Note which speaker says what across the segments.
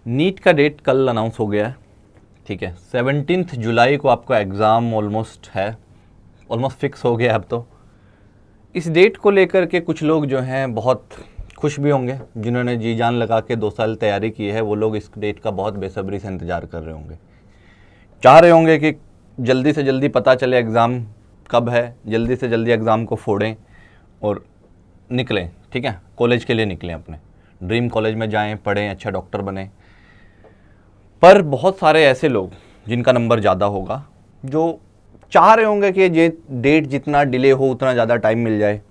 Speaker 1: NEET का date कल announce हो गया है, ठीक है। 17 जुलाई को आपका एग्ज़ाम ऑलमोस्ट फिक्स हो गया अब तो। इस डेट को लेकर के कुछ लोग जो हैं बहुत खुश भी होंगे, जिन्होंने जी जान लगा के 2 साल तैयारी की है, वो लोग इस डेट का बहुत बेसब्री से इंतज़ार कर रहे होंगे, चाह रहे होंगे कि जल्दी से जल्दी पता चले एग्ज़ाम कब है, जल्दी से जल्दी एग्ज़ाम को फोड़ें और निकलें, ठीक है, कॉलेज के लिए निकलें, अपने ड्रीम कॉलेज में जाएं, पढ़ें, अच्छा डॉक्टर बने। पर बहुत सारे ऐसे लोग जिनका नंबर ज़्यादा होगा, जो चाह रहे होंगे कि ये डेट जितना डिले हो उतना ज़्यादा टाइम मिल जाए,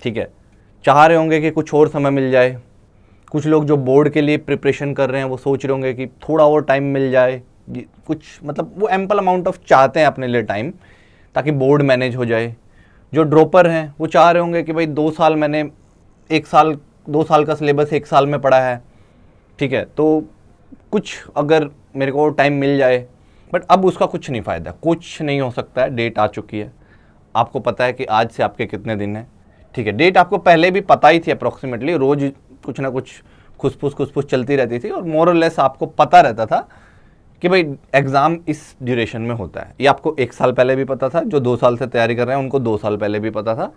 Speaker 1: ठीक है, चाह रहे होंगे कि कुछ और समय मिल जाए। कुछ लोग जो बोर्ड के लिए प्रिपरेशन कर रहे हैं वो सोच रहे होंगे कि थोड़ा और टाइम मिल जाए, कुछ मतलब वो एम्पल अमाउंट ऑफ चाहते हैं अपने लिए टाइम, ताकि बोर्ड मैनेज हो जाए। जो ड्रॉपर हैं वो चाह रहे होंगे कि भाई 2 साल मैंने 2 साल का सिलेबस 1 साल में पढ़ा है, ठीक है, तो कुछ अगर मेरे को टाइम मिल जाए। बट अब उसका कुछ नहीं फ़ायदा, कुछ नहीं हो सकता है, डेट आ चुकी है। आपको पता है कि आज से आपके कितने दिन हैं, ठीक है, डेट आपको पहले भी पता ही थी अप्रॉक्सीमेटली, रोज़ कुछ ना कुछ खुसफुस चलती रहती थी और मोर और लेस आपको पता रहता था कि भाई एग्ज़ाम इस ड्यूरेशन में होता है। ये आपको 1 साल पहले भी पता था, जो 2 साल से तैयारी कर रहे हैं उनको 2 साल पहले भी पता था।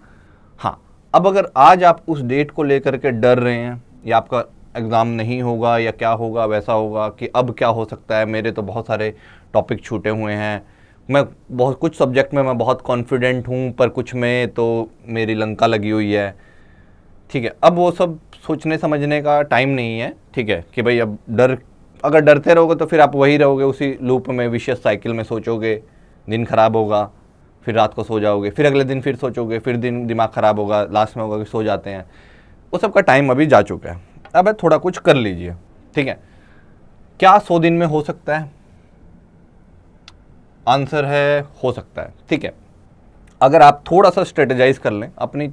Speaker 1: हाँ, अब अगर आज आप उस डेट को लेकर के डर रहे हैं, या आपका एग्ज़ाम नहीं होगा या क्या होगा, वैसा होगा कि अब क्या हो सकता है, मेरे तो बहुत सारे टॉपिक छूटे हुए हैं, मैं बहुत कुछ सब्जेक्ट में मैं बहुत कॉन्फिडेंट हूँ, पर कुछ में तो मेरी लंका लगी हुई है, ठीक है, अब वो सब सोचने समझने का टाइम नहीं है, ठीक है, कि भाई अब अगर डरते रहोगे तो फिर आप वही रहोगे, उसी लूप में, विशियस साइकिल में सोचोगे, दिन खराब होगा, फिर रात को सो जाओगे, फिर अगले दिन फिर सोचोगे, फिर दिमाग ख़राब होगा, लास्ट में होगा कि सो जाते हैं। वो सब का टाइम अभी जा चुका है, अब थोड़ा कुछ कर लीजिए, ठीक है। क्या 100 दिन में हो सकता है? आंसर है हो सकता है, ठीक है, अगर आप थोड़ा सा स्ट्रेटेजाइज कर लें, अपनी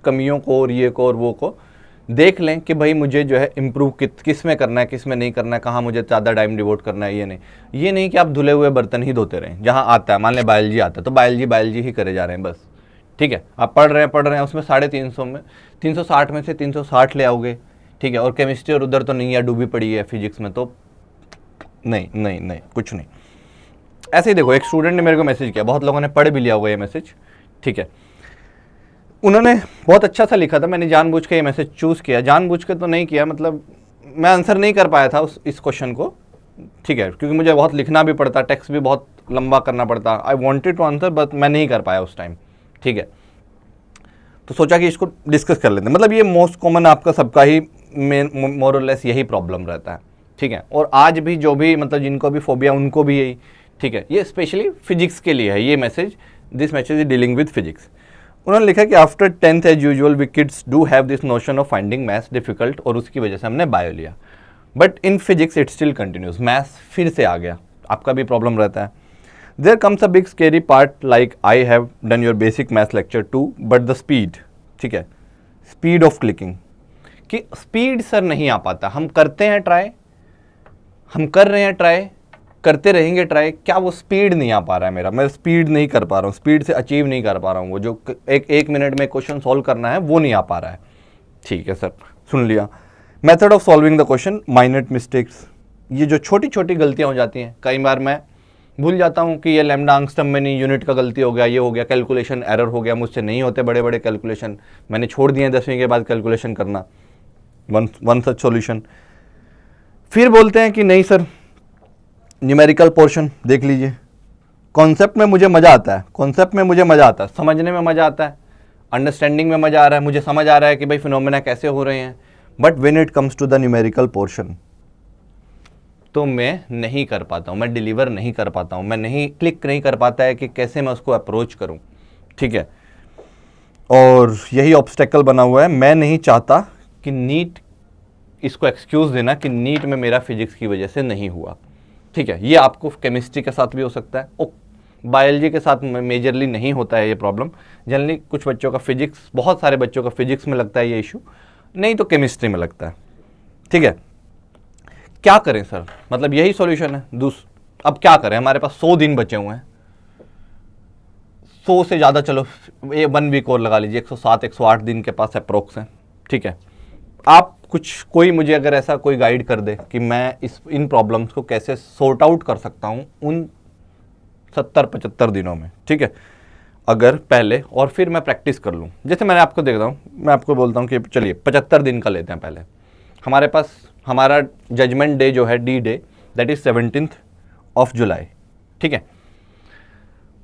Speaker 1: कमियों को और ये को और वो को देख लें कि भाई मुझे जो है इम्प्रूव किस में करना है, किस में नहीं करना है, कहाँ मुझे ज़्यादा टाइम डिवोट करना है। ये नहीं कि आप धुले हुए बर्तन ही धोते रहें, जहाँ आता है, मान लें बायोलॉजी आता है तो बायोलॉजी ही करे जा रहे हैं बस, ठीक है, आप पढ़ रहे हैं उसमें 350 में 360 में से 360 ले आओगे, ठीक है, और केमिस्ट्री और उधर तो नहीं है, डूबी पड़ी है, फिजिक्स में तो नहीं कुछ नहीं। ऐसे ही देखो, एक स्टूडेंट ने मेरे को मैसेज किया, बहुत लोगों ने पढ़ भी लिया होगा ये मैसेज, ठीक है, उन्होंने बहुत अच्छा सा लिखा था, मैंने जानबूझ के ये मैसेज चूज़ किया, जानबूझ के तो नहीं किया, मतलब मैं आंसर नहीं कर पाया था इस क्वेश्चन को, ठीक है, क्योंकि मुझे बहुत लिखना भी पड़ता, टेक्स्ट भी बहुत लंबा करना पड़ता, I wanted to answer but मैं नहीं कर पाया उस टाइम, ठीक है, तो सोचा कि इसको डिस्कस कर लेते हैं। मतलब ये मोस्ट कॉमन आपका सबका ही मोर और लेस यही प्रॉब्लम रहता है, ठीक है, और आज भी जो भी मतलब जिनको भी फोबिया उनको भी यही, ठीक है, ये स्पेशली फिजिक्स के लिए है ये message, this message is dealing with physics. उन्होंने लिखा कि after 10th as usual we kids do have this notion of finding maths difficult, और उसकी वजह से हमने बायो लिया, but in physics it still continues, maths फिर से आ गया, आपका भी प्रॉब्लम रहता है। There comes a big scary part, like I have done your basic maths lecture too but the speed, ठीक है, स्पीड ऑफ क्लिकिंग, कि स्पीड सर नहीं आ पाता, हम करते हैं ट्राई, हम कर रहे हैं ट्राई, करते रहेंगे ट्राई, क्या वो स्पीड नहीं आ पा रहा है मेरा, मैं स्पीड नहीं कर पा रहा हूँ, स्पीड से अचीव नहीं कर पा रहा हूँ, वो जो एक मिनट में क्वेश्चन सॉल्व करना है वो नहीं आ पा रहा है, ठीक है सर, सुन लिया। Method of solving the question, minor mistakes, ये जो छोटी छोटी गलतियाँ हो जाती हैं, कई बार मैं भूल जाता हूँ कि ये लैम्डा आंगस्ट्रम में नहीं, यूनिट का गलती हो गया, ये हो गया, कैलकुलेशन एरर हो गया, मुझसे नहीं होते बड़े बड़े कैलकुलेशन, मैंने छोड़ दिए 10वीं के बाद कैलकुलेशन करना, वन सच सॉल्यूशन। फिर बोलते हैं कि नहीं सर न्यूमेरिकल पोर्शन देख लीजिए, कॉन्सेप्ट में मुझे मज़ा आता है, समझने में मज़ा आता है, अंडरस्टैंडिंग में मज़ा आ रहा है, मुझे समझ आ रहा है कि भाई फिनोमेना कैसे हो रहे हैं, but when it comes to the numerical portion तो मैं नहीं कर पाता हूँ, मैं डिलीवर नहीं कर पाता हूँ, मैं नहीं क्लिक नहीं कर पाता है कि कैसे मैं उसको अप्रोच करूँ, ठीक है, और यही ऑब्स्टेकल बना हुआ है। मैं नहीं चाहता कि नीट इसको एक्सक्यूज़ देना कि नीट में मेरा फिजिक्स की वजह से नहीं हुआ, ठीक है, ये आपको केमिस्ट्री के साथ भी हो सकता है, और बायोलॉजी के साथ मेजरली नहीं होता है ये प्रॉब्लम, जनरली कुछ बच्चों का फिजिक्स, बहुत सारे बच्चों का फिजिक्स में लगता है ये इशू, नहीं तो केमिस्ट्री में लगता है, ठीक है। क्या करें सर, मतलब यही सॉल्यूशन है, अब क्या करें, हमारे पास 100 दिन बचे हुए हैं, 100 से ज़्यादा, चलो ये 1 वीक और लगा लीजिए, 107 108 दिन के पास अप्रोक्स है, ठीक है, आप कुछ कोई मुझे अगर ऐसा कोई गाइड कर दे कि मैं इन प्रॉब्लम्स को कैसे सॉर्ट आउट कर सकता हूँ उन 70-75 दिनों में, ठीक है, अगर पहले, और फिर मैं प्रैक्टिस कर लूँ। जैसे मैंने आपको देखता हूँ, मैं आपको बोलता हूँ कि चलिए 75 दिन का लेते हैं पहले। हमारे पास हमारा जजमेंट डे जो है डी डे, दैट इज 17 जुलाई, ठीक है।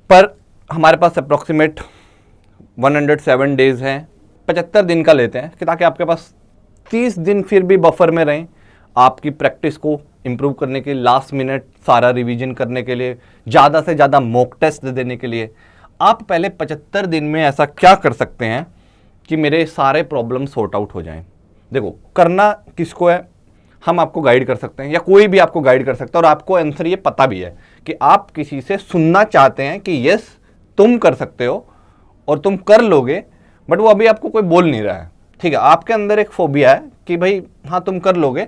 Speaker 1: पर हमारे पास अप्रॉक्सीमेट 107 डेज हैं, 75 दिन का लेते हैं कि ताकि आपके पास 30 दिन फिर भी बफर में रहें आपकी प्रैक्टिस को इम्प्रूव करने के लिए, लास्ट मिनट सारा रिवीजन करने के लिए, ज़्यादा से ज़्यादा मॉक टेस्ट देने के लिए। आप पहले 75 दिन में ऐसा क्या कर सकते हैं कि मेरे सारे प्रॉब्लम सॉर्ट आउट हो जाएं। देखो, करना किसको है, हम आपको गाइड कर सकते हैं या कोई भी आपको गाइड कर सकता है, और आपको आंसर ये पता भी है कि आप किसी से सुनना चाहते हैं कि यस तुम कर सकते हो और तुम कर लोगे, बट वो अभी आपको कोई बोल नहीं रहा है, ठीक है। आपके अंदर एक फोबिया है कि भाई हाँ तुम कर लोगे,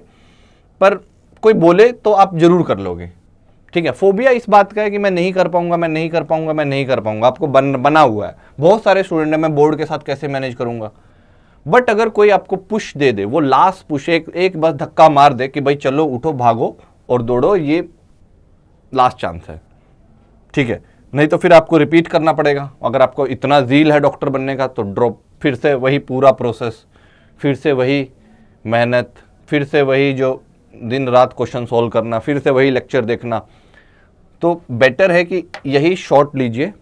Speaker 1: पर कोई बोले तो आप जरूर कर लोगे, ठीक है। फोबिया इस बात का है कि मैं नहीं कर पाऊंगा, मैं नहीं कर पाऊंगा, मैं नहीं कर पाऊंगा, आपको बना हुआ है। बहुत सारे स्टूडेंट हैं, मैं बोर्ड के साथ कैसे मैनेज करूंगा। बट अगर कोई आपको पुश दे दे, वो लास्ट पुश एक बस धक्का मार दे कि भाई चलो उठो, भागो और दौड़ो, ये लास्ट चांस है, ठीक है। नहीं तो फिर आपको रिपीट करना पड़ेगा। अगर आपको इतना ज़ील है डॉक्टर बनने का तो ड्रॉप, फिर से वही पूरा प्रोसेस, फिर से वही मेहनत, फिर से वही जो दिन रात क्वेश्चन सॉल्व करना, फिर से वही लेक्चर देखना। तो बेटर है कि यही शॉर्ट लीजिए,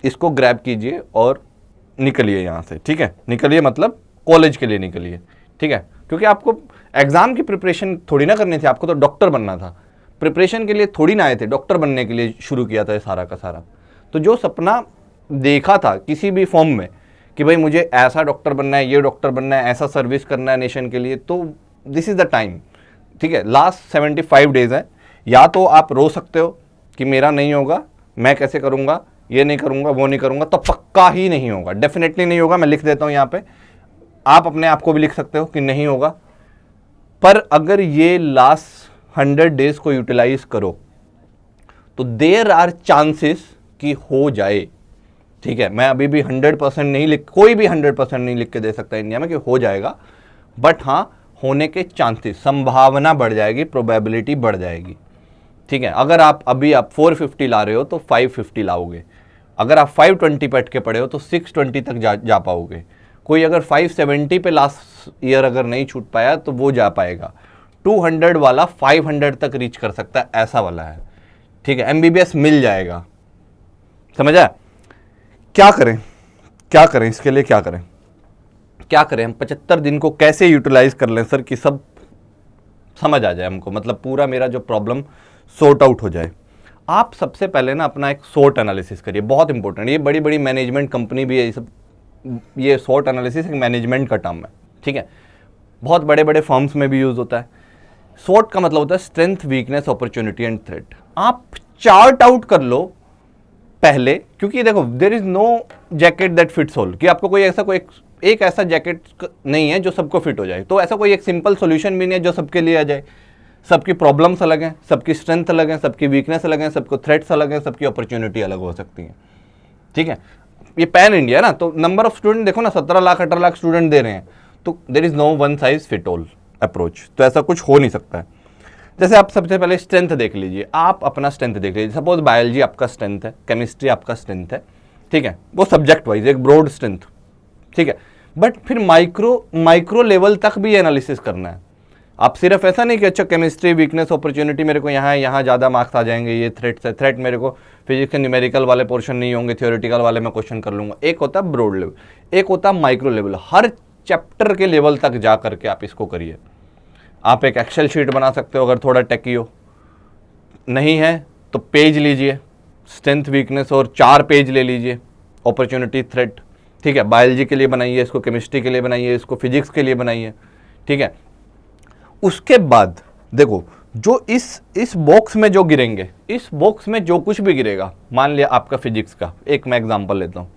Speaker 1: इसको ग्रैब कीजिए और निकलिए यहाँ से, ठीक है। निकलिए मतलब कॉलेज के लिए निकलिए, ठीक है, क्योंकि आपको एग्जाम की प्रिपरेशन थोड़ी ना करनी थी, आपको तो डॉक्टर बनना था। प्रिपरेशन के लिए थोड़ी ना आए थे, डॉक्टर बनने के लिए शुरू किया था ये सारा का सारा। तो जो सपना देखा था किसी भी फॉर्म में कि भाई मुझे ऐसा डॉक्टर बनना है, ये डॉक्टर बनना है, ऐसा सर्विस करना है नेशन के लिए, तो दिस इज़ द टाइम, ठीक है। लास्ट 75 डेज है। या तो आप रो सकते हो कि मेरा नहीं होगा, मैं कैसे करूँगा, ये नहीं करूँगा, वो नहीं करूँगा, तो पक्का ही नहीं होगा, डेफिनेटली नहीं होगा। मैं लिख देता हूँ यहाँ पे, आप अपने आप को भी लिख सकते हो कि नहीं होगा। पर अगर ये लास्ट 100 डेज को यूटिलाइज करो तो देयर आर चांसेस कि हो जाए, ठीक है। मैं अभी भी 100% नहीं लिख, कोई भी 100% नहीं लिख के दे सकता इंडिया में कि हो जाएगा, बट हाँ होने के चांसेस, संभावना बढ़ जाएगी, प्रोबेबिलिटी बढ़ जाएगी, ठीक है। अगर आप अभी 450 ला रहे हो तो 550 लाओगे, अगर आप 520 पे अटके पड़े हो तो 620 तक जा पाओगे। कोई अगर 570 पे लास्ट ईयर अगर नहीं छूट पाया तो वो जा पाएगा। 200 वाला 500 तक रीच कर सकता है, ऐसा वाला है, ठीक है। MBBS मिल जाएगा, समझा। क्या करें, क्या करें इसके लिए, क्या करें, क्या करें हम 75 दिन को कैसे यूटिलाइज कर लें सर कि सब समझ आ जाए हमको, मतलब पूरा मेरा जो प्रॉब्लम सॉर्ट आउट हो जाए। आप सबसे पहले ना अपना एक SWOT एनालिसिस करिए, बहुत इंपॉर्टेंट। ये बड़ी बड़ी मैनेजमेंट कंपनी भी है, ये सब, ये SWOT एनालिसिस एक मैनेजमेंट का टर्म है, ठीक है। बहुत बड़े बड़े फर्म्स में भी यूज होता है। SWOT का मतलब होता है strength, weakness, opportunity and threat. आप चार्ट आउट कर लो पहले, क्योंकि देखो there is no jacket that fits all, कि आपको कोई ऐसा, कोई एक ऐसा जैकेट नहीं है जो सबको फिट हो जाए। तो ऐसा कोई एक सिंपल सॉल्यूशन भी नहीं है जो सबके लिए आ जाए। सबकी प्रॉब्लम्स अलग हैं, सबकी स्ट्रेंथ अलग है, सबकी वीकनेस अलग है, सबको थ्रेट्स अलग हैं, सबकी अपॉर्चुनिटी अलग हो सकती है, ठीक है। ये पैन इंडिया है ना, तो नंबर ऑफ स्टूडेंट देखो ना, 17 लाख 18 लाख स्टूडेंट दे रहे हैं, तो there is no one size fit all approach, तो ऐसा कुछ हो नहीं सकता है। जैसे आप सबसे पहले स्ट्रेंथ देख लीजिए, आप अपना स्ट्रेंथ देख लीजिए। सपोज बायोलॉजी आपका स्ट्रेंथ है, केमिस्ट्री आपका स्ट्रेंथ है, ठीक है, वो सब्जेक्ट वाइज एक ब्रॉड स्ट्रेंथ, ठीक है। बट फिर माइक्रो लेवल तक भी एनालिसिस करना है। आप सिर्फ ऐसा नहीं कि अच्छा केमिस्ट्री वीकनेस अपॉर्चुनिटी मेरे को यहाँ ज़्यादा मार्क्स आ जाएंगे, ये थ्रेट्स है, थ्रेट मेरे को फिजिक्स के न्यूमेरिकल वाले पोर्शन नहीं होंगे, थ्योरेटिकल वाले मैं क्वेश्चन कर लूँगा। एक होता है ब्रॉड लेवल, एक होता है माइक्रो लेवल। हर चैप्टर के लेवल तक जा करके आप इसको करिए। आप एक एक्सेल शीट बना सकते हो अगर थोड़ा टेकी हो, नहीं है तो पेज लीजिए, स्ट्रेंथ वीकनेस और 4 पेज ले लीजिए, अपॉर्चुनिटी थ्रेट, ठीक है। बायोलॉजी के लिए बनाइए इसको, केमिस्ट्री के लिए बनाइए इसको, फिजिक्स के लिए बनाइए, ठीक है। उसके बाद देखो जो इस बॉक्स में जो गिरेंगे, इस बॉक्स में जो कुछ भी गिरेगा, मान लिया आपका फिजिक्स का, एक मैं एग्जांपल लेता हूँ,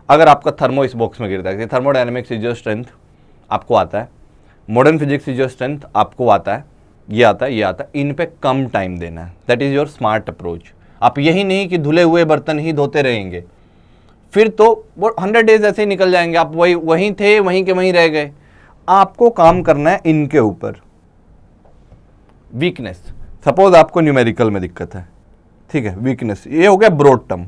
Speaker 1: अगर आपका थर्मो इस बॉक्स में गिरता है, थर्मोडायनेमिक्स इज योर स्ट्रेंथ, आपको आता है, modern physics is your strength, आपको आता है, ये आता है, ये आता है, इन पे कम टाइम देना है, that is your smart approach. आप यही नहीं कि धुले हुए बर्तन ही धोते रहेंगे, फिर तो वो 100 डेज ऐसे ही निकल जाएंगे, आप वहीं थे, वहीं के वहीं रह गए। आपको काम करना है इनके ऊपर। वीकनेस, सपोज आपको न्यूमेरिकल में दिक्कत है, ठीक है, वीकनेस, ये हो गया ब्रॉड टर्म।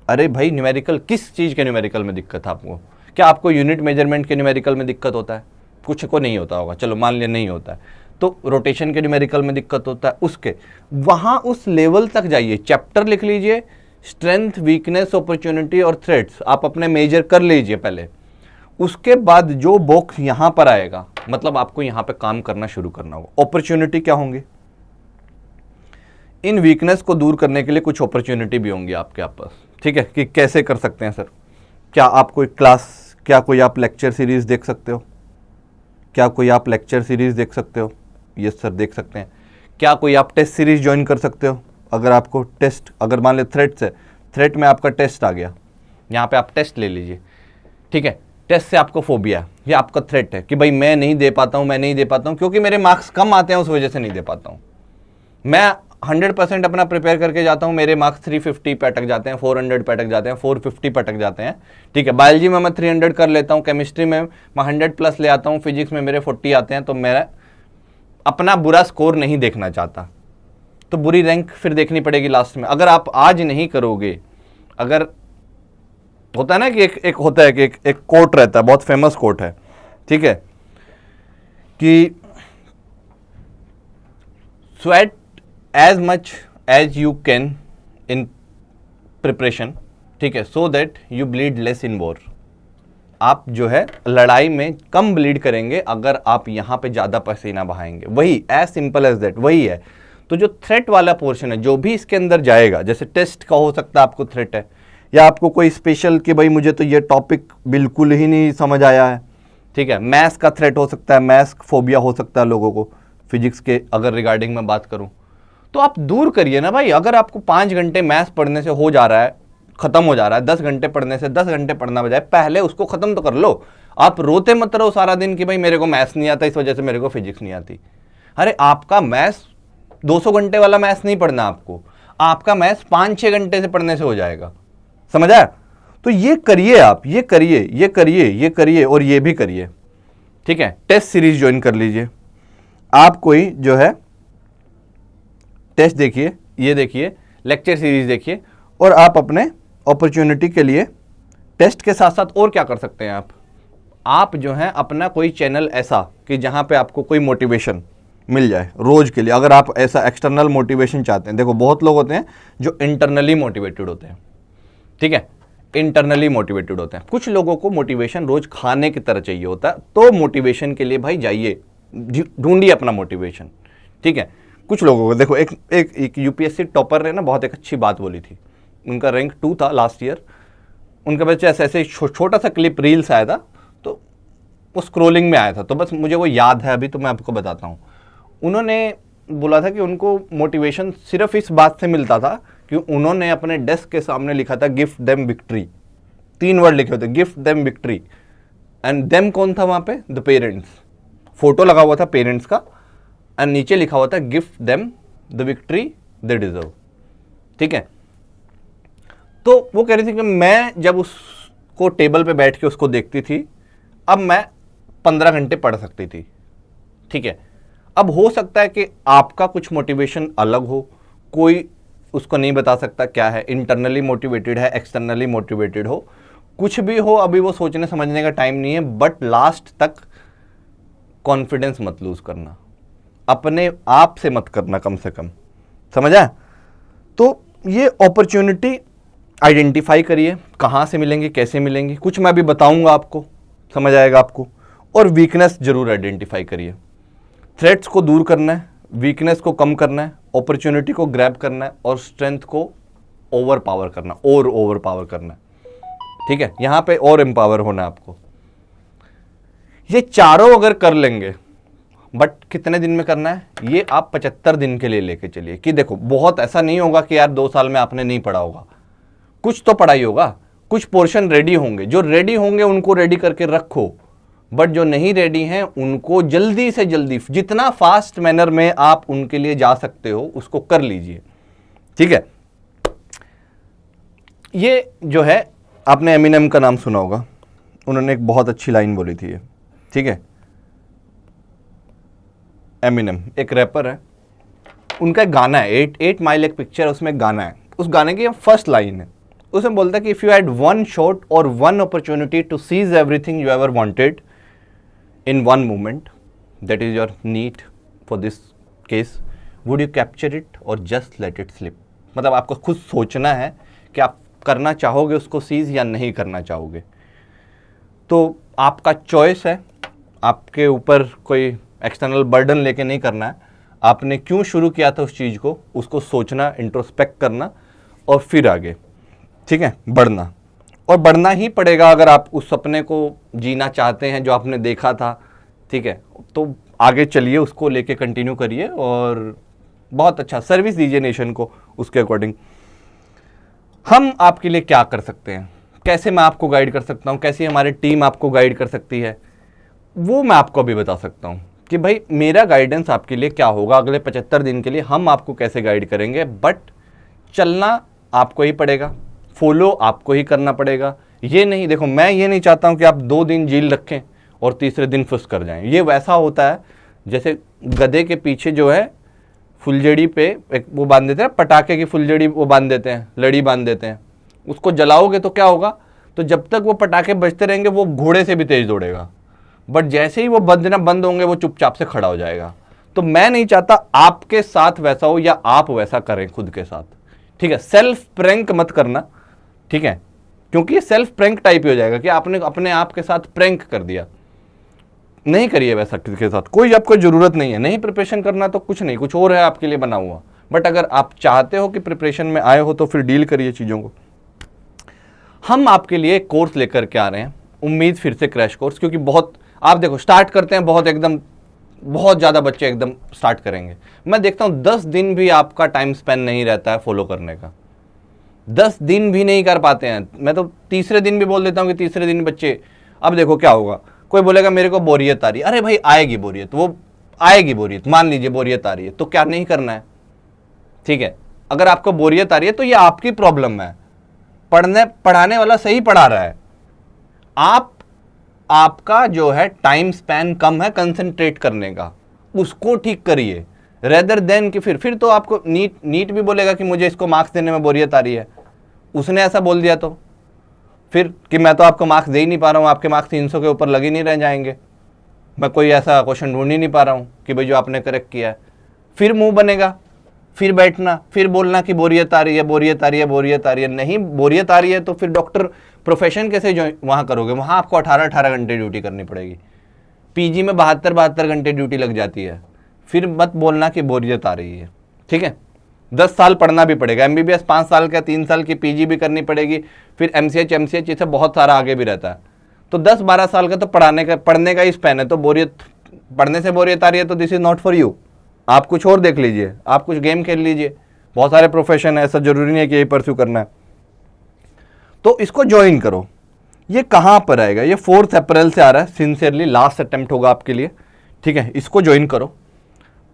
Speaker 1: अरे भाई न्यूमेरिकल, किस चीज़ के न्यूमेरिकल में दिक्कत है आपको? क्या आपको यूनिट मेजरमेंट के न्यूमेरिकल में दिक्कत होता है? कुछ को नहीं होता होगा, चलो मान लिया नहीं होता है, तो रोटेशन के न्यूमेरिकल में दिक्कत होता है, उसके वहाँ उस लेवल तक जाइए, चैप्टर लिख लीजिए, स्ट्रेंथ, वीकनेस, अपॉर्चुनिटी और थ्रेट्स आप अपने मेजर कर लीजिए पहले। उसके बाद जो बॉक्स यहाँ पर आएगा, मतलब आपको यहाँ पे काम करना शुरू करना होगा। अपॉर्चुनिटी क्या होंगी? इन वीकनेस को दूर करने के लिए कुछ अपॉर्चुनिटी भी होंगी आपके पास, ठीक है, कि कैसे कर सकते हैं सर। क्या आप कोई क्लास, क्या कोई आप लेक्चर सीरीज देख सकते हो? क्या कोई आप लेक्चर सीरीज देख सकते हो? यस सर, देख सकते हैं। क्या कोई आप टेस्ट सीरीज ज्वाइन कर सकते हो? अगर आपको टेस्ट, अगर मान ले थ्रेट है, थ्रेट में आपका टेस्ट आ गया, यहाँ पे आप टेस्ट ले लीजिए, ठीक है। टेस्ट से आपको फोबिया, ये आपका थ्रेट है कि भाई मैं नहीं दे पाता हूँ, मैं नहीं दे पाता हूँ क्योंकि मेरे मार्क्स कम आते हैं, उस वजह से नहीं दे पाता हूँ। मैं 100% अपना प्रिपेयर करके जाता हूँ, मेरे मार्क्स 350 पे अटक जाते हैं, 400 पे अटक जाते हैं, 450 पे अटक जाते हैं, ठीक है। बायोलॉजी में मैं 300 कर लेता हूँ, केमिस्ट्री में मैं 100+ ले आता हूँ, फिजिक्स में मेरे 40 आते हैं, तो मेरा अपना बुरा स्कोर नहीं देखना चाहता, तो बुरी रैंक फिर देखनी पड़ेगी लास्ट में। अगर आप आज नहीं करोगे, अगर होता है ना कि एक होता है कि एक कोट रहता है, बहुत फेमस कोट है, ठीक है, कि sweat as much as you can in preparation, ठीक है, so that you bleed less in war. आप जो है लड़ाई में कम ब्लीड करेंगे अगर आप यहाँ पे ज़्यादा पसीना बहाएंगे। वही, एज सिंपल एज दैट, वही है। तो जो थ्रेट वाला पोर्शन है, जो भी इसके अंदर जाएगा, जैसे टेस्ट का हो सकता है आपको थ्रेट है, या आपको कोई स्पेशल कि भाई मुझे तो ये टॉपिक बिल्कुल ही नहीं समझ आया है, ठीक है, मैथ्स का थ्रेट हो सकता है, मैथ्स फोबिया हो सकता है लोगों को, फिजिक्स के अगर रिगार्डिंग में बात करूं, तो आप दूर करिए ना भाई। अगर आपको 5 घंटे मैथ्स पढ़ने से हो जा रहा है, खत्म हो जा रहा है, 10 घंटे पढ़ने से 10 घंटे पढ़ना बजाय पहले उसको खत्म तो कर लो। आप रोते मत रहो सारा दिन कि भाई मेरे को मैथ्स नहीं आता, इस वजह से मेरे को फिजिक्स नहीं आती। अरे आपका मैथ्स 200 घंटे वाला मैथ्स नहीं पढ़ना आपको, आपका मैथ्स 5-6 घंटे से पढ़ने से हो जाएगा, समझ आया? तो ये करिए आप, ये करिए, ये करिए, ये करिए और ये भी करिए, ठीक है। टेस्ट सीरीज ज्वाइन कर लीजिए। आप कोई जो है टेस्ट देखिए, ये देखिए, लेक्चर सीरीज देखिए, और आप अपने अपॉर्चुनिटी के लिए टेस्ट के साथ साथ और क्या कर सकते हैं आप जो है अपना कोई चैनल ऐसा कि जहां पे आपको कोई मोटिवेशन मिल जाए रोज के लिए। अगर आप ऐसा एक्सटर्नल मोटिवेशन चाहते हैं, देखो बहुत लोग होते हैं जो इंटरनली मोटिवेटेड होते हैं, ठीक है, इंटरनली मोटिवेटेड होते हैं। कुछ लोगों को मोटिवेशन रोज खाने की तरह चाहिए होता है, तो मोटिवेशन के लिए भाई जाइए, ढूंढिए अपना मोटिवेशन, ठीक है। कुछ लोगों को देखो, एक यूपीएससी टॉपर ने ना बहुत एक अच्छी बात बोली थी, उनका रैंक 2 था लास्ट ईयर, उनका बच्चा ऐसे छोटा सा क्लिप रील्स आया था, तो वो स्क्रोलिंग में आया था, तो बस मुझे वो याद है अभी, तो मैं आपको बताता हूँ। उन्होंने बोला था कि उनको मोटिवेशन सिर्फ इस बात से मिलता था कि उन्होंने अपने डेस्क के सामने लिखा था गिफ्ट देम विक्ट्री, 3 वर्ड लिखे होते, gift them victory, and them कौन था वहाँ पे? द पेरेंट्स, फोटो लगा हुआ था पेरेंट्स का, एंड नीचे लिखा हुआ था gift them the victory they deserve, ठीक है। तो वो कह रही थी कि मैं जब उसको टेबल पे बैठ के उसको देखती थी, अब मैं 15 घंटे पढ़ सकती थी, ठीक है। अब हो सकता है कि आपका कुछ मोटिवेशन अलग हो, कोई उसको नहीं बता सकता क्या है, इंटरनली मोटिवेटेड है, एक्सटर्नली मोटिवेटेड हो, कुछ भी हो, अभी वो सोचने समझने का टाइम नहीं है। बट लास्ट तक कॉन्फिडेंस मत लूज करना, अपने आप से मत करना कम से कम, समझा? तो ये अपॉर्चुनिटी आइडेंटिफाई करिए, कहाँ से मिलेंगी, कैसे मिलेंगी, कुछ मैं अभी बताऊंगा आपको, समझ आएगा आपको। और वीकनेस जरूर आइडेंटिफाई करिए, थ्रेट्स को दूर करना है, वीकनेस को कम करना है, अपॉर्चुनिटी को ग्रैब करना है, और स्ट्रेंथ को ओवर पावर करना, और ओवर पावर करना है, ठीक है। यहां पे और एम्पावर होना है आपको। ये चारों अगर कर लेंगे, बट कितने दिन में करना है, ये आप 75 दिन के लिए लेके चलिए। कि देखो बहुत ऐसा नहीं होगा कि यार 2 साल में आपने नहीं पढ़ा होगा, कुछ तो पढ़ाई होगा, कुछ पोर्शन रेडी होंगे, जो रेडी होंगे उनको रेडी करके रखो, बट जो नहीं रेडी हैं उनको जल्दी से जल्दी, जितना फास्ट मैनर में आप उनके लिए जा सकते हो उसको कर लीजिए, ठीक है। ये जो है, आपने एमिनेम का नाम सुना होगा, उन्होंने एक बहुत अच्छी लाइन बोली थी, ठीक है, एमिनेम एक रैपर है, उनका एक गाना है 8 माइल एक पिक्चर है, उसमें एक गाना है, उस गाने की फर्स्ट लाइन है, उसमें बोलता है कि if you had one shot और one opportunity to seize everything you ever wanted in one moment, that is your need for this case, would you capture it और जस्ट लेट इट स्लिप। मतलब आपको खुद सोचना है कि आप करना चाहोगे उसको सीज या नहीं करना चाहोगे, तो आपका चॉइस है, आपके ऊपर कोई एक्सटर्नल बर्डन लेके नहीं करना है। आपने क्यों शुरू किया था उस चीज़ को, उसको सोचना, इंट्रोस्पेक्ट करना और फिर आगे, ठीक है, बढ़ना। और बढ़ना ही पड़ेगा अगर आप उस सपने को जीना चाहते हैं जो आपने देखा था, ठीक है, तो आगे चलिए, उसको लेके कंटिन्यू करिए और बहुत अच्छा सर्विस दीजिए नेशन को उसके अकॉर्डिंग। हम आपके लिए क्या कर सकते हैं, कैसे मैं आपको गाइड कर सकता हूँ, कैसे हमारी टीम आपको गाइड कर सकती है, वो मैं आपको अभी बता सकता हूँ कि भाई मेरा गाइडेंस आपके लिए क्या होगा अगले 75 दिन के लिए, हम आपको कैसे गाइड करेंगे। बट चलना आपको ही पड़ेगा, फॉलो आपको ही करना पड़ेगा। ये नहीं, देखो मैं ये नहीं चाहता हूँ कि आप 2 दिन झील रखें और तीसरे दिन फुस कर जाएं। ये वैसा होता है जैसे गधे के पीछे जो है फुलझड़ी पे एक वो बांध देते हैं, पटाखे की फुलझड़ी वो बांध देते हैं, लड़ी बांध देते हैं, उसको जलाओगे तो क्या होगा, तो जब तक वो पटाखे बजते रहेंगे वो घोड़े से भी तेज दौड़ेगा, बट जैसे ही वो बजना बंद होंगे वो चुपचाप से खड़ा हो जाएगा। तो मैं नहीं चाहता आपके साथ वैसा हो या आप वैसा करें खुद के साथ, ठीक है। सेल्फ प्रैंक मत करना, ठीक है, क्योंकि ये सेल्फ प्रैंक टाइप ही हो जाएगा कि आपने अपने आप के साथ प्रैंक कर दिया। नहीं करिए वैसा किसी के साथ, कोई आपको जरूरत नहीं है, नहीं प्रिपरेशन करना तो कुछ नहीं, कुछ और है आपके लिए बना हुआ। बट अगर आप चाहते हो कि प्रिपरेशन में आए हो तो फिर डील करिए चीज़ों को। हम आपके लिए एक कोर्स लेकर के आ रहे हैं, उम्मीद फिर से क्रैश कोर्स, क्योंकि बहुत आप देखो स्टार्ट करते हैं बहुत एकदम बहुत ज़्यादा बच्चे एकदम स्टार्ट करेंगे, मैं देखता हूँ 10 दिन भी आपका टाइम स्पेन नहीं रहता है फॉलो करने का, 10 दिन भी नहीं कर पाते हैं। मैं तो तीसरे दिन भी बोल देता हूँ कि तीसरे दिन बच्चे, अब देखो क्या होगा, कोई बोलेगा मेरे को बोरियत आ रही है, अरे भाई आएगी बोरियत, वो आएगी बोरियत, मान लीजिए बोरियत आ रही है, तो क्या नहीं करना है, ठीक है। अगर आपको बोरियत आ रही है तो ये आपकी प्रॉब्लम है, पढ़ाने वाला सही पढ़ा रहा है, आपका जो है टाइम स्पैन कम है कंसंट्रेट करने का, उसको ठीक करिए रेदर देन कि फिर तो आपको नीट भी बोलेगा कि मुझे इसको मार्क्स देने में बोरियत आ रही है, उसने ऐसा बोल दिया तो फिर कि मैं तो आपको मार्क्स दे ही नहीं पा रहा हूँ, आपके मार्क्स 300 के ऊपर लग ही नहीं रह जाएंगे, मैं कोई ऐसा क्वेश्चन ढूंढ ही नहीं पा रहा हूँ कि भाई जो आपने करेक्ट किया है। फिर मुंह बनेगा, फिर बैठना, फिर बोलना कि बोरियत आ रही है, बोरियत आ रही है, बोरियत आ रही है। नहीं बोरियत आ रही है तो फिर डॉक्टर प्रोफेशन कैसे जो वहाँ करोगे, वहाँ आपको 18 घंटे ड्यूटी करनी पड़ेगी, पीजी में 72 घंटे ड्यूटी लग जाती है। फिर मत बोलना कि बोरियत आ रही है, ठीक है। 10 साल पढ़ना भी पड़ेगा, MBBS 5 साल का, 3 साल की PG भी करनी पड़ेगी, फिर MCH इसे बहुत सारा आगे भी रहता है। तो 10-12 साल का तो पढ़ने का ही स्पैन है। तो पढ़ने से बोरियत आ रही है तो this is not for you, आप कुछ और देख लीजिए, आप कुछ गेम खेल लीजिए, बहुत सारे प्रोफेशन है, ऐसा जरूरी नहीं है कि यही परस्यू करना है। तो इसको ज्वाइन करो। ये कहाँ पर आएगा, ये 4 अप्रैल से आ रहा है, सिंसियरली लास्ट अटेम्प्ट होगा आपके लिए, ठीक है। इसको ज्वाइन करो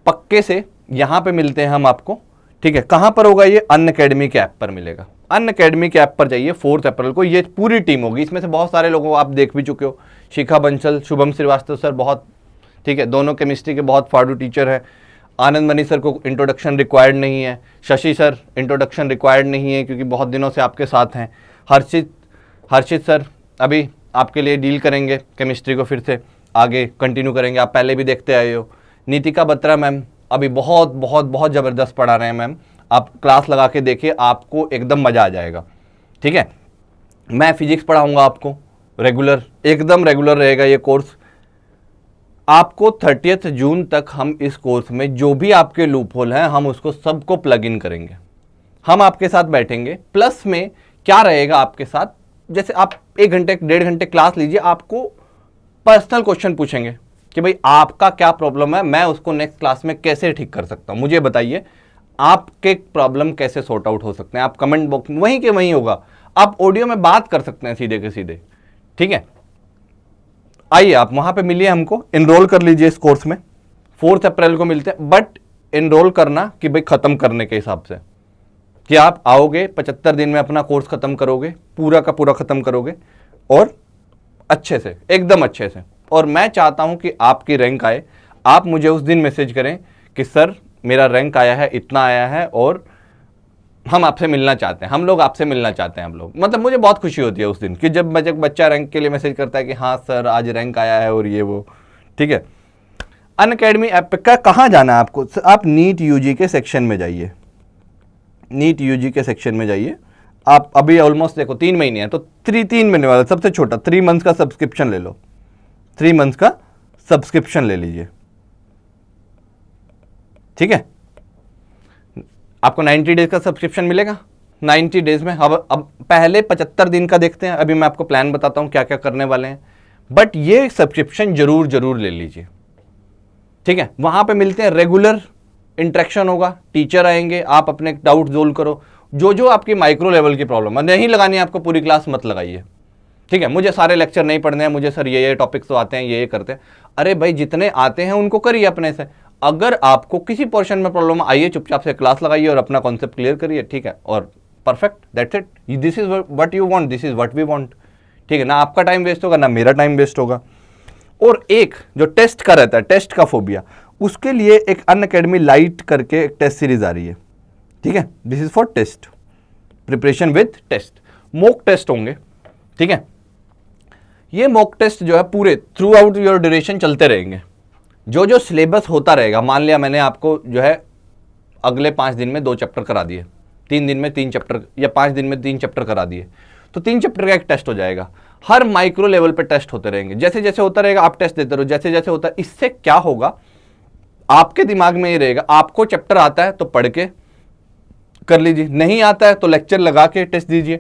Speaker 1: पक्के से, यहाँ पे मिलते हैं हम आपको, ठीक है। कहाँ पर होगा ये, अनअकैडमी के ऐप पर मिलेगा। अनअकैडमी के ऐप पर जाइए 4 अप्रैल को, ये पूरी टीम होगी, इसमें से बहुत सारे लोगों को आप देख भी चुके हो, शिखा बंसल, शुभम श्रीवास्तव सर बहुत, ठीक है, दोनों केमिस्ट्री के बहुत फाड़ू टीचर हैं। आनंद मनी सर को इंट्रोडक्शन रिक्वायर्ड नहीं है, शशि सर इंट्रोडक्शन रिक्वायर्ड नहीं है क्योंकि बहुत दिनों से आपके साथ हैं। हर्षित सर अभी आपके लिए डील करेंगे, केमिस्ट्री को फिर से आगे कंटिन्यू करेंगे, आप पहले भी देखते आए हो। नीतिका बत्रा मैम अभी बहुत बहुत बहुत ज़बरदस्त पढ़ा रहे हैं मैम, आप क्लास लगा के देखिए, आपको एकदम मज़ा आ जाएगा, ठीक है। मैं फिजिक्स पढ़ाऊँगा आपको रेगुलर, एकदम रेगुलर रहेगा ये कोर्स। आपको 30 जून तक हम इस कोर्स में जो भी आपके लूप होल हैं हम उसको सबको प्लग इन करेंगे, हम आपके साथ बैठेंगे। प्लस में क्या रहेगा आपके साथ, जैसे आप 1 घंटे 1.5 घंटे क्लास लीजिए, आपको पर्सनल क्वेश्चन पूछेंगे कि भाई आपका क्या प्रॉब्लम है, मैं उसको नेक्स्ट क्लास में कैसे ठीक कर सकता हूँ, मुझे बताइए आपके प्रॉब्लम कैसे सॉर्ट आउट हो सकते हैं। आप कमेंट बॉक्स में वहीं के वहीं होगा, आप ऑडियो में बात कर सकते हैं सीधे के सीधे, ठीक है। आइए आप वहां पे मिलिए, हमको इनरोल कर लीजिए इस कोर्स में। 4 अप्रैल को मिलते हैं, बट इनरोल करना कि भाई खत्म करने के हिसाब से, कि आप आओगे 75 दिन में अपना कोर्स खत्म करोगे, पूरा का पूरा खत्म करोगे और अच्छे से, एकदम अच्छे से। और मैं चाहता हूं कि आपकी रैंक आए, आप मुझे उस दिन मैसेज करें कि सर मेरा रैंक आया है, इतना आया है और हम आपसे मिलना चाहते हैं, हम लोग आपसे मिलना चाहते हैं, हम लोग, मतलब मुझे बहुत खुशी होती है उस दिन कि जब बच्चा रैंक के लिए मैसेज करता है कि हाँ सर आज रैंक आया है और ये वो। ठीक है, अनअकैडमी ऐप का कहाँ जाना है आपको? आप नीट यूजी के सेक्शन में जाइए, नीट यूजी के सेक्शन में जाइए। आप अभी ऑलमोस्ट देखो 3 महीने हैं तो 3 महीने वाला सबसे छोटा 3 मंथ्स का सब्सक्रिप्शन ले लो, 3 मंथ्स का सब्सक्रिप्शन ले लीजिए। ठीक है, आपको 90 डेज का सब्सक्रिप्शन मिलेगा 90 डेज में। अब पहले 75 दिन का देखते हैं, अभी मैं आपको प्लान बताता हूं क्या क्या करने वाले हैं, बट ये सब्सक्रिप्शन जरूर ले लीजिए। ठीक है, वहां पे मिलते हैं, रेगुलर इंटरेक्शन होगा, टीचर आएंगे, आप अपने डाउट सोल्व करो, जो आपकी माइक्रो लेवल की प्रॉब्लम है, नहीं लगानी है आपको पूरी क्लास मत लगाइए। ठीक है, मुझे सारे लेक्चर नहीं पढ़ने हैं, मुझे सर ये टॉपिक्स तो आते हैं, ये करते हैं, अरे भाई जितने आते हैं उनको करिए अपने से। अगर आपको किसी पोर्शन में प्रॉब्लम आइए, चुपचाप से क्लास लगाइए और अपना कॉन्सेप्ट क्लियर करिए। ठीक है, और perfect, that's it, this is what you want, this is what we want. ठीक है ना, आपका टाइम वेस्ट होगा ना मेरा टाइम वेस्ट होगा। और एक जो टेस्ट का रहता है, टेस्ट का फोबिया, उसके लिए एक अनअकैडमी लाइट करके एक टेस्ट सीरीज आ रही है। ठीक है, this is for test preparation with test, mock test होंगे। ठीक है, ये मॉक टेस्ट जो है पूरे थ्रू आउट योर ड्यूरेशन चलते रहेंगे। जो सिलेबस होता रहेगा, मान लिया मैंने आपको जो है अगले 5 दिन में 2 चैप्टर करा दिए, 3 दिन में 3 चैप्टर या 5 दिन में 3 चैप्टर करा दिए, तो 3 चैप्टर का एक टेस्ट हो जाएगा। हर माइक्रो लेवल पे टेस्ट होते रहेंगे, जैसे जैसे होता रहेगा आप टेस्ट देते रहो, जैसे जैसे होता है। इससे क्या होगा, आपके दिमाग में ये रहेगा, आपको चैप्टर आता है तो पढ़ के कर लीजिए, नहीं आता है तो लेक्चर लगा के टेस्ट दीजिए,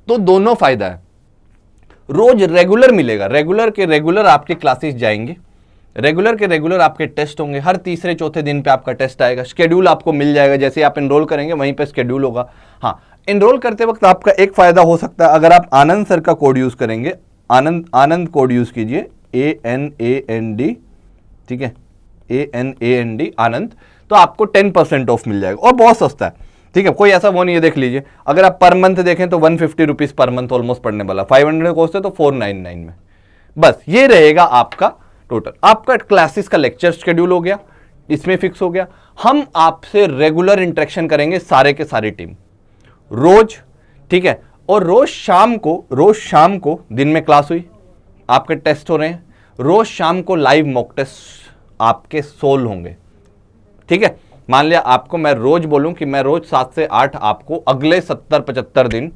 Speaker 1: तो दोनों फायदा है। रोज रेगुलर मिलेगा, रेगुलर के रेगुलर आपकी क्लासेस जाएंगे, रेगुलर के रेगुलर आपके टेस्ट होंगे, हर तीसरे चौथे दिन पे आपका टेस्ट आएगा, शेड्यूल आपको मिल जाएगा, जैसे आप एनरोल करेंगे वहीं पे शेड्यूल होगा। हाँ, एनरोल करते वक्त आपका एक फायदा हो सकता है, अगर आप आनंद सर का कोड यूज करेंगे, आनंद कोड यूज कीजिए, ANAND, ठीक है, ANAND आनंद, तो आपको 10% ऑफ मिल जाएगा और बहुत सस्ता है। ठीक है, कोई ऐसा वो नहीं है, देख लीजिए, अगर आप पर मंथ देखें तो 150 रुपीज पर मंथ ऑलमोस्ट पड़ने वाला, 500 कॉस्ट है तो 499 में, बस ये रहेगा आपका टोटल। आपका क्लासेस का लेक्चर शेड्यूल हो गया, इसमें फिक्स हो गया। हम आपसे रेगुलर इंटरेक्शन करेंगे सारे के सारी टीम रोज। ठीक है, और रोज शाम को दिन में क्लास हुई, आपके टेस्ट हो रहे हैं, रोज शाम को लाइव मॉक टेस्ट आपके सोल्व होंगे। ठीक है, मान लिया आपको मैं रोज बोलूं कि मैं रोज 7 से 8 आपको अगले 70-75 दिन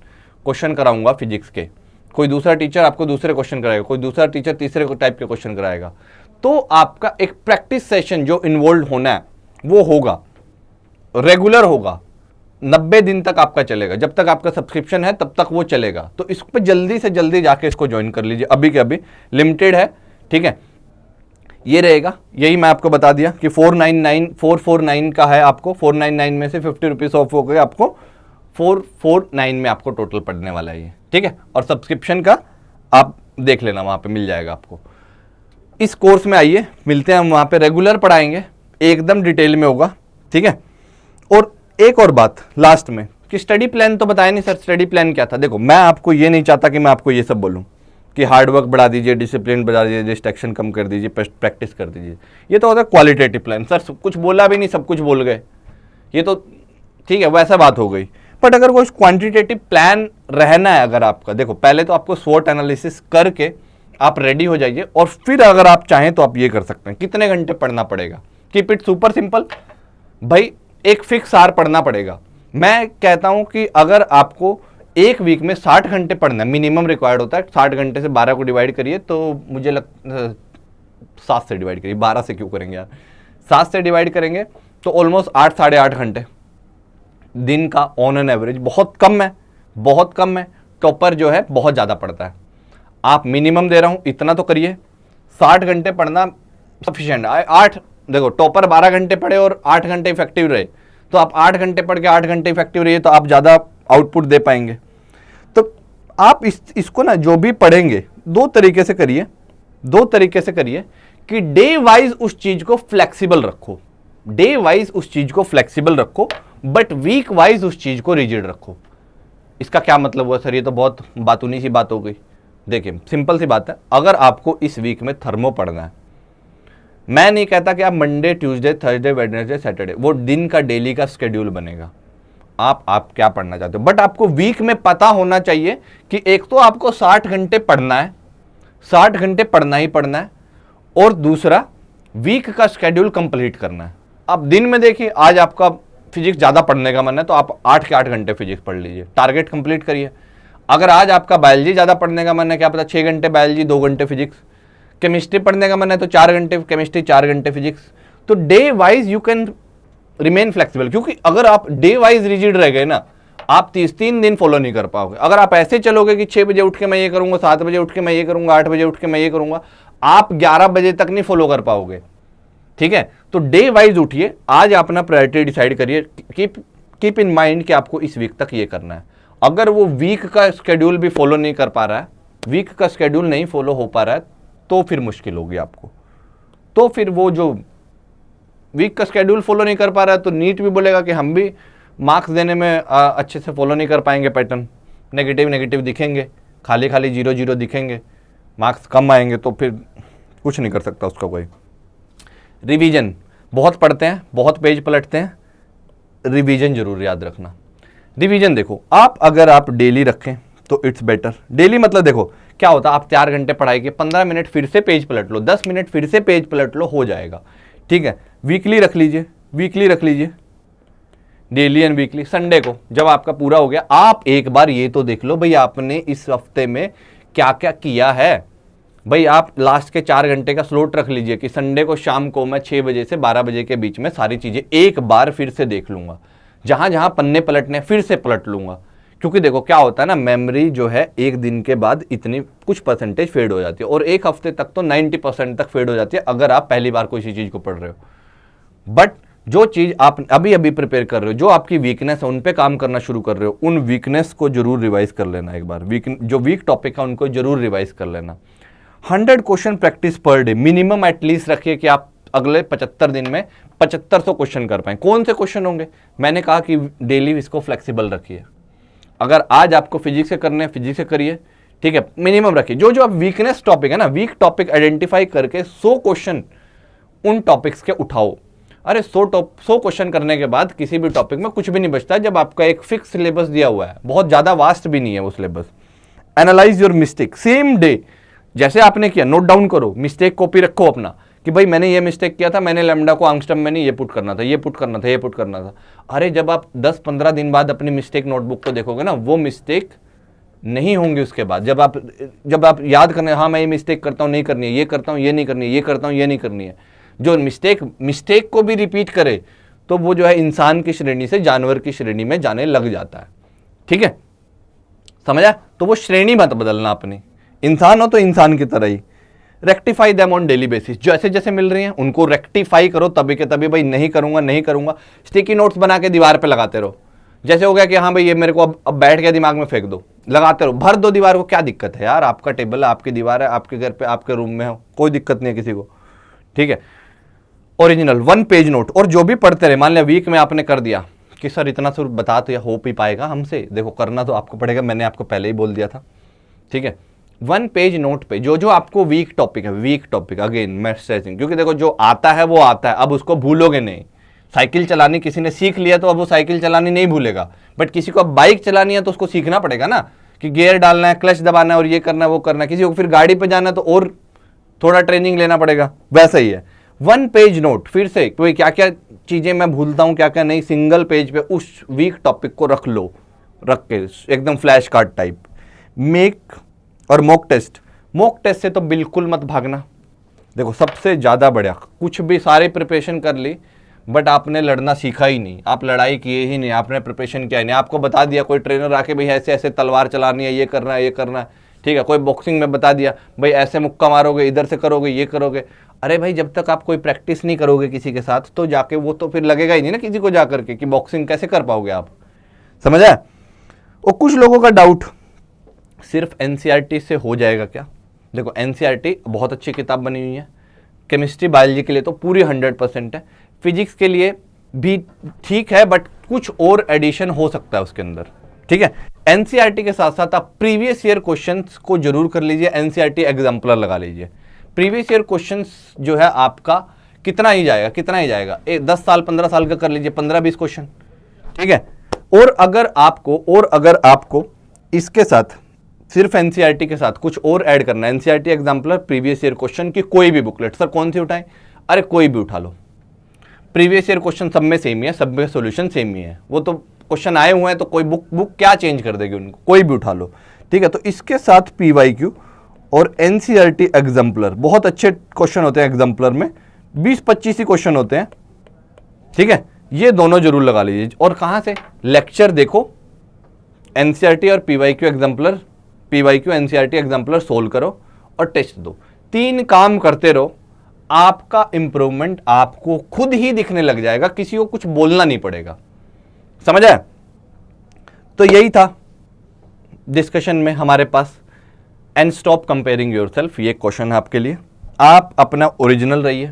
Speaker 1: क्वेश्चन कराऊंगा फिजिक्स के, कोई दूसरा टीचर आपको दूसरे क्वेश्चन कराएगा, कोई दूसरा टीचर तीसरे टाइप के क्वेश्चन कराएगा, तो आपका एक प्रैक्टिस सेशन जो इन्वॉल्व होना है वो होगा, रेगुलर होगा, 90 दिन तक आपका चलेगा, जब तक आपका सब्सक्रिप्शन है तब तक वो चलेगा। तो इस पर जल्दी से जल्दी जाके इसको ज्वाइन कर लीजिए, अभी के अभी, लिमिटेड है। ठीक है, ये रहेगा, यही मैं आपको बता दिया कि 449 का है, आपको 499 में से 50 रुपीज ऑफ हो गए, आपको 449 में आपको टोटल पड़ने वाला है ये। ठीक है, और सब्सक्रिप्शन का आप देख लेना, वहां पे मिल जाएगा आपको। इस कोर्स में आइए, मिलते हैं हम वहां पे, रेगुलर पढ़ाएंगे, एकदम डिटेल में होगा। ठीक है, और एक और बात लास्ट में कि स्टडी प्लान तो बताया नहीं सर, स्टडी प्लान क्या था? देखो, मैं आपको ये नहीं चाहता कि मैं आपको ये सब बोलूं कि हार्ड वर्क बढ़ा दीजिए, डिसिप्लिन बढ़ा दीजिए, डिस्ट्रैक्शन कम कर दीजिए, प्रैक्टिस कर दीजिए। ये तो होता है क्वालिटेटिव प्लान। सर कुछ बोला भी नहीं, सब कुछ बोल गए, ये तो ठीक है, वैसा बात हो गई। बट अगर कोई क्वांटिटेटिव प्लान रहना है अगर आपका, देखो पहले तो आपको स्वॉट एनालिसिस करके आप रेडी हो जाइए, और फिर अगर आप चाहें तो आप ये कर सकते हैं। कितने घंटे पढ़ना पड़ेगा? कीप इट सुपर सिंपल भाई, एक फिक्स आवर पढ़ना पड़ेगा। मैं कहता हूं कि अगर आपको एक वीक में 60 घंटे पढ़ना मिनिमम रिक्वायर्ड होता है, 60 घंटे से 12 को डिवाइड करिए तो मुझे 7 से डिवाइड करिए, 12 से क्यों करेंगे यार, 7 से डिवाइड करेंगे तो ऑलमोस्ट 8 साढ़े 8 घंटे दिन का ऑन एन एवरेज। बहुत कम है, बहुत कम है। टॉपर जो है बहुत ज़्यादा पढ़ता है। आप मिनिमम दे रहा हूं, इतना तो करिए। 60 घंटे पढ़ना सफिशिएंट। 8 देखो, टॉपर 12 घंटे पढ़े और 8 घंटे इफेक्टिव रहे, तो आप 8 घंटे पढ़ के 8 घंटे इफेक्टिव रहिए तो आप ज़्यादा आउटपुट दे पाएंगे। तो आप इसको ना जो भी पढ़ेंगे 2 तरीके से करिए, 2 तरीके से करिए कि डे वाइज उस चीज को फ्लेक्सिबल रखो, डे वाइज उस चीज को फ्लेक्सिबल रखो, बट वीक वाइज उस चीज को रिजिड रखो। इसका क्या मतलब हुआ सर? ये तो बहुत बातूनी सी बात हो गई। देखिए सिंपल सी बात है, अगर आपको इस वीक में थर्मो पढ़ना है, मैं नहीं कहता कि आप Monday, Tuesday, Thursday, Wednesday, Saturday, वो दिन का डेली का स्केड्यूल बनेगा, आप क्या पढ़ना चाहते हो। बट आपको वीक में पता होना चाहिए कि एक तो आपको 60 घंटे पढ़ना है, 60 घंटे पढ़ना ही पढ़ना है, और दूसरा वीक का स्केड्यूल कंप्लीट करना है। अब दिन में देखिए, आज आपका फिजिक्स ज़्यादा पढ़ने का मन है तो आप 8 के 8 घंटे फिजिक्स पढ़ लीजिए, टारगेट कंप्लीट करिए। अगर आज आपका बायोलॉजी ज़्यादा पढ़ने का मन है, क्या पता 6 घंटे बायोलॉजी, 2 घंटे फिजिक्स। केमिस्ट्री पढ़ने का मन है तो 4 घंटे केमिस्ट्री, 4 घंटे फिजिक्स। तो day wise you can remain flexible, क्योंकि अगर आप डे वाइज रिजिड रह गए ना, आप 30 दिन फॉलो नहीं कर पाओगे। अगर आप ऐसे चलोगे कि 6 बजे उठ के मैं ये करूंगा, 7 बजे उठ के मैं ये करूंगा, 8 बजे उठ के मैं ये करूंगा, आप 11 बजे तक नहीं फॉलो कर पाओगे। ठीक है, तो डे वाइज उठिए, आज अपना प्रायोरिटी डिसाइड करिए, कीप इन माइंड कि आपको इस वीक तक ये करना है। अगर वो वीक का स्केड्यूल भी फॉलो नहीं कर पा रहा है, वीक का स्केड्यूल नहीं फॉलो हो पा रहा है, तो फिर मुश्किल होगी आपको। तो फिर वो जो वीक का स्केड्यूल फॉलो नहीं कर पा रहा है, तो नीट भी बोलेगा कि हम भी मार्क्स देने में अच्छे से फॉलो नहीं कर पाएंगे, पैटर्न नेगेटिव नेगेटिव दिखेंगे, खाली खाली 0 0 दिखेंगे, मार्क्स कम आएंगे, तो फिर कुछ नहीं कर सकता उसका कोई। रिवीजन बहुत पढ़ते हैं, बहुत पेज पलटते हैं, रिवीजन जरूर याद रखना। रिवीजन देखो, अगर आप डेली रखें तो इट्स बेटर। डेली मतलब देखो क्या होता है, आप 4 घंटे पढ़ाई के 15 मिनट फिर से पेज पलट लो, 10 मिनट फिर से पेज पलट लो, हो जाएगा। ठीक है, वीकली रख लीजिए, डेली एंड वीकली। संडे को जब आपका पूरा हो गया, आप एक बार ये तो देख लो भाई आपने इस हफ्ते में क्या क्या किया है। भाई आप लास्ट के 4 घंटे का स्लॉट रख लीजिए कि संडे को शाम को मैं 6 बजे से 12 बजे के बीच में सारी चीजें एक बार फिर से देख लूंगा, जहां जहां पन्ने पलटने फिर से पलट लूंगा। क्योंकि देखो क्या होता है ना, मेमोरी जो है एक दिन के बाद इतनी कुछ परसेंटेज फेड हो जाती है, और एक हफ्ते तक तो 90% तक फेड हो जाती है अगर आप पहली बार कोई चीज को पढ़ रहे हो। बट जो चीज आप अभी अभी प्रिपेयर कर रहे हो, जो आपकी वीकनेस है, उन पे काम करना शुरू कर रहे हो, उन वीकनेस को जरूर रिवाइज कर लेना एक बार। जो वीक टॉपिक है उनको जरूर रिवाइज कर लेना। 100 question practice per day minimum at least रखिए कि आप अगले 75 दिन में 7500 क्वेश्चन कर पाए। कौन से क्वेश्चन होंगे, मैंने कहा कि डेली इसको फ्लेक्सिबल रखिए। अगर आज आपको फिजिक्स से करने हैं, फिजिक्स से करिए, ठीक है, मिनिमम रखिए। जो आप वीकनेस टॉपिक है ना, वीक टॉपिक आइडेंटिफाई करके 100 क्वेश्चन उन टॉपिक्स के उठाओ। अरे 100 क्वेश्चन करने के बाद किसी भी टॉपिक में कुछ भी नहीं बचता जब आपका एक फिक्स सिलेबस दिया हुआ है, बहुत ज्यादा वास्ट भी नहीं है वो syllabus. Analyse your mistake same day, जैसे आपने किया नोट डाउन करो, मिस्टेक कॉपी रखो अपना कि भाई मैंने ये मिस्टेक किया था, मैंने लैम्डा को आंगस्टम में नहीं ये पुट करना था, ये पुट करना था, ये पुट करना था। अरे जब आप 10-15 दिन बाद अपनी मिस्टेक नोटबुक को देखोगे ना, वो मिस्टेक नहीं होंगी उसके बाद। जब आप याद करने, हाँ मैं ये मिस्टेक करता हूँ, नहीं करनी है, ये करता हूँ, ये नहीं करनी है, ये करता हूँ, ये नहीं करनी है। जो मिस्टेक को भी रिपीट करे तो वो जो है इंसान की श्रेणी से जानवर की श्रेणी में जाने लग जाता है। ठीक है, समझा? तो वो श्रेणी मत बदलना अपनी, इंसान हो तो इंसान की तरह ही। Rectify them on daily basis, जैसे जैसे मिल रही हैं उनको रेक्टिफाई करो, तभी के तभी। भाई नहीं करूंगा, स्टिकी नोट्स बना के दीवार पे लगाते रहो। जैसे हो गया कि हाँ भाई ये मेरे को अब बैठ गया, दिमाग में फेंक दो, लगाते रहो, भर दो दीवार को। क्या दिक्कत है यार, आपका टेबल है, आपकी दीवार है, आपके घर पे, आपके रूम में हो, कोई दिक्कत नहीं है किसी को। ठीक है, ओरिजिनल 1 पेज नोट। और जो भी पढ़ते रहे, मान लिया वीक में आपने कर दिया कि सर इतना सिर्फ बता तो या हो भी पाएगा हमसे, देखो करना तो आपको पड़ेगा, मैंने आपको पहले ही बोल दिया था। ठीक है, 1 पेज नोट पे जो आपको वीक टॉपिक अगेन मैं स्ट्रेसिंग, क्योंकि देखो जो आता है वो आता है, अब उसको भूलोगे नहीं। साइकिल चलानी किसी ने सीख लिया तो अब वो साइकिल चलानी नहीं भूलेगा, बट किसी को अब बाइक चलानी है तो उसको सीखना पड़ेगा ना, कि गियर डालना है, क्लच दबाना है, और ये करना है, वो करना है। किसी को फिर गाड़ी पे जाना है तो और थोड़ा ट्रेनिंग लेना पड़ेगा, वैसा ही है। 1 पेज नोट, फिर से कोई क्या क्या चीजें मैं भूलता हूं, क्या क्या नहीं, सिंगल पेज पे उस वीक टॉपिक को रख लो, रख के एकदम फ्लैश कार्ड टाइप। मेक और मॉक टेस्ट से तो बिल्कुल मत भागना। देखो सबसे ज्यादा बढ़िया, कुछ भी सारी प्रिपरेशन कर ली बट आपने लड़ना सीखा ही नहीं, आप लड़ाई किए ही नहीं, आपने प्रिपरेशन किया ही नहीं। आपको बता दिया कोई ट्रेनर आके भाई ऐसे ऐसे तलवार चलानी है, ये करना है, ये करना है, ठीक है। कोई बॉक्सिंग में बता दिया भाई ऐसे मुक्का मारोगे, इधर से करोगे, ये करोगे। अरे भाई जब तक आप कोई प्रैक्टिस नहीं करोगे किसी के साथ तो जाके वो तो फिर लगेगा ही नहीं ना किसी को जाकर के कि बॉक्सिंग कैसे कर पाओगे आप, समझ आया? और कुछ लोगों का डाउट सिर्फ एनसीईआरटी से हो जाएगा क्या? देखो एनसीईआरटी बहुत अच्छी किताब बनी हुई है, केमिस्ट्री बायोलॉजी के लिए तो पूरी 100% है, फिजिक्स के लिए भी ठीक है बट कुछ और एडिशन हो सकता है उसके अंदर, ठीक है। एनसीईआरटी के साथ साथ आप प्रीवियस ईयर क्वेश्चंस को जरूर कर लीजिए, एनसीईआरटी एग्जाम्पलर लगा लीजिए। प्रीवियस ईयर क्वेश्चंस जो है आपका कितना ही जाएगा, कितना ही जाएगा, 10 साल 15 साल का कर लीजिए, 15-20 क्वेश्चन, ठीक है। और अगर आपको इसके साथ सिर्फ एनसीईआरटी के साथ कुछ और ऐड करना है, NCERT exemplar previous year question की कोई भी बुकलेट, सर कौन सी उठाएं, अरे कोई भी उठा लो, प्रीवियस ईयर क्वेश्चन सब में सेम ही है, सब में सॉल्यूशन सेम ही है, वो तो क्वेश्चन आए हुए हैं तो कोई बुक क्या चेंज कर देगी उनको, कोई भी उठा लो, ठीक है। तो इसके साथ पीवाईक्यू और एनसीईआरटी एग्जाम्पलर, बहुत अच्छे क्वेश्चन होते हैं एग्जाम्पलर में, 20-25 ही क्वेश्चन होते हैं, ठीक है, ये दोनों जरूर लगा लीजिए। और कहां से, लेक्चर देखो, एनसीईआरटी और PYQ exemplar, PYQ NCERT exemplar solve करो और टेस्ट दो, 3 काम करते रहो, आपका इंप्रूवमेंट आपको खुद ही दिखने लग जाएगा, किसी को कुछ बोलना नहीं पड़ेगा, समझ आया। तो यही था डिस्कशन में हमारे पास, एंड स्टॉप कंपेयरिंग योरसेल्फ, ये क्वेश्चन है आपके लिए। आप अपना ओरिजिनल रहिए,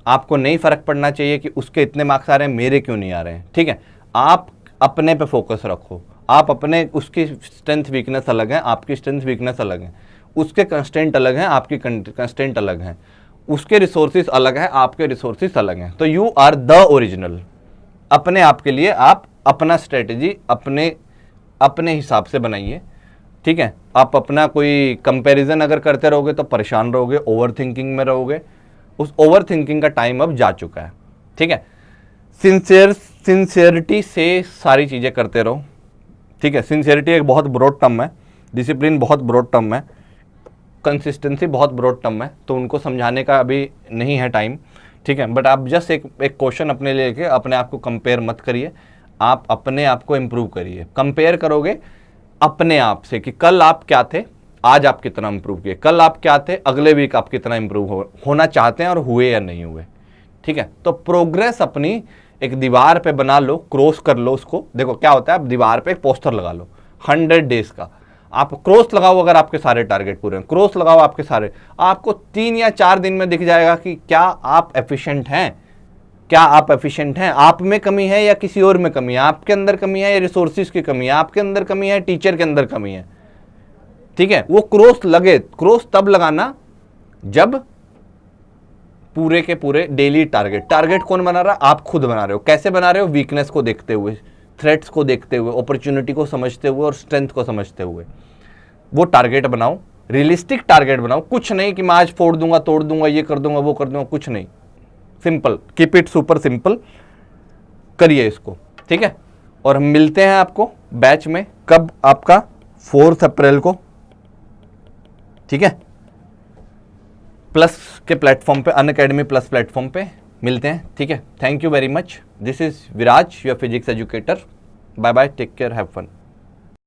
Speaker 1: आपको नहीं फर्क पड़ना चाहिए कि उसके इतने मार्क्स आ रहे हैं मेरे क्यों नहीं आ रहे हैं, ठीक है। आप अपने पे फोकस रखो, आप अपने, उसकी स्ट्रेंथ वीकनेस अलग है, आपकी स्ट्रेंथ वीकनेस अलग है, उसके कंस्टेंट अलग हैं, आपकी कंस्टेंट अलग हैं, उसके रिसोर्सेज अलग हैं, आपके रिसोर्सेज अलग हैं। तो यू आर द ओरिजिनल, अपने आप के लिए आप अपना स्ट्रेटजी अपने हिसाब से बनाइए, ठीक है। आप अपना कोई कंपैरिजन अगर करते रहोगे तो परेशान रहोगे, ओवर थिंकिंग में रहोगे, उस ओवर थिंकिंग का टाइम अब जा चुका है, ठीक है। सिंसियरिटी से सारी चीज़ें करते रहो, ठीक है। सिंसियरिटी एक बहुत ब्रॉड टर्म है, डिसिप्लिन बहुत ब्रॉड टर्म है, कंसिस्टेंसी बहुत ब्रॉड टर्म है, तो उनको समझाने का अभी नहीं है टाइम, ठीक है। बट आप जस्ट एक क्वेश्चन अपने लेके अपने आप को कंपेयर मत करिए, आप अपने आप को इम्प्रूव करिए। कंपेयर करोगे अपने आप से कि कल आप क्या थे, आज आप कितना इम्प्रूव किए, कल आप क्या थे, अगले वीक आप कितना इम्प्रूव होना चाहते हैं और हुए या नहीं हुए, ठीक है। तो प्रोग्रेस अपनी एक दीवार पे बना लो, क्रॉस कर लो उसको। देखो क्या होता है, आप दीवार पे एक पोस्टर लगा लो 100 डेज का, आप क्रॉस लगाओ, अगर आपके सारे टारगेट पूरे हैं, क्रॉस लगाओ आपके सारे, आपको 3 या 4 दिन में दिख जाएगा कि क्या आप एफिशिएंट हैं, क्या आप एफिशिएंट हैं, आप में कमी है या किसी और में कमी है, आपके अंदर कमी है या रिसोर्सेज की कमी है, आपके अंदर कमी है, टीचर के अंदर कमी है, ठीक है। वो क्रॉस लगे, क्रॉस तब लगाना जब पूरे के पूरे डेली टारगेट कौन बना रहा है, आप खुद बना रहे हो। कैसे बना रहे हो, वीकनेस को देखते हुए, थ्रेट्स को देखते हुए, अपॉर्चुनिटी को समझते हुए और स्ट्रेंथ को समझते हुए वो टारगेट बनाओ, रियलिस्टिक टारगेट बनाओ। कुछ नहीं कि मैं आज फोड़ दूंगा, तोड़ दूंगा, ये कर दूंगा, वो कर दूंगा, कुछ नहीं, simple, keep it super simple, करिए इसको, ठीक है। और हम मिलते हैं आपको बैच में, कब, आपका 4 अप्रैल को, ठीक है, प्लस के प्लेटफॉर्म पे, अनअकैडमी प्लस प्लेटफॉर्म पे मिलते हैं, ठीक है। Thank you very much, this is Viraj, your physics educator, bye bye, take care, have fun.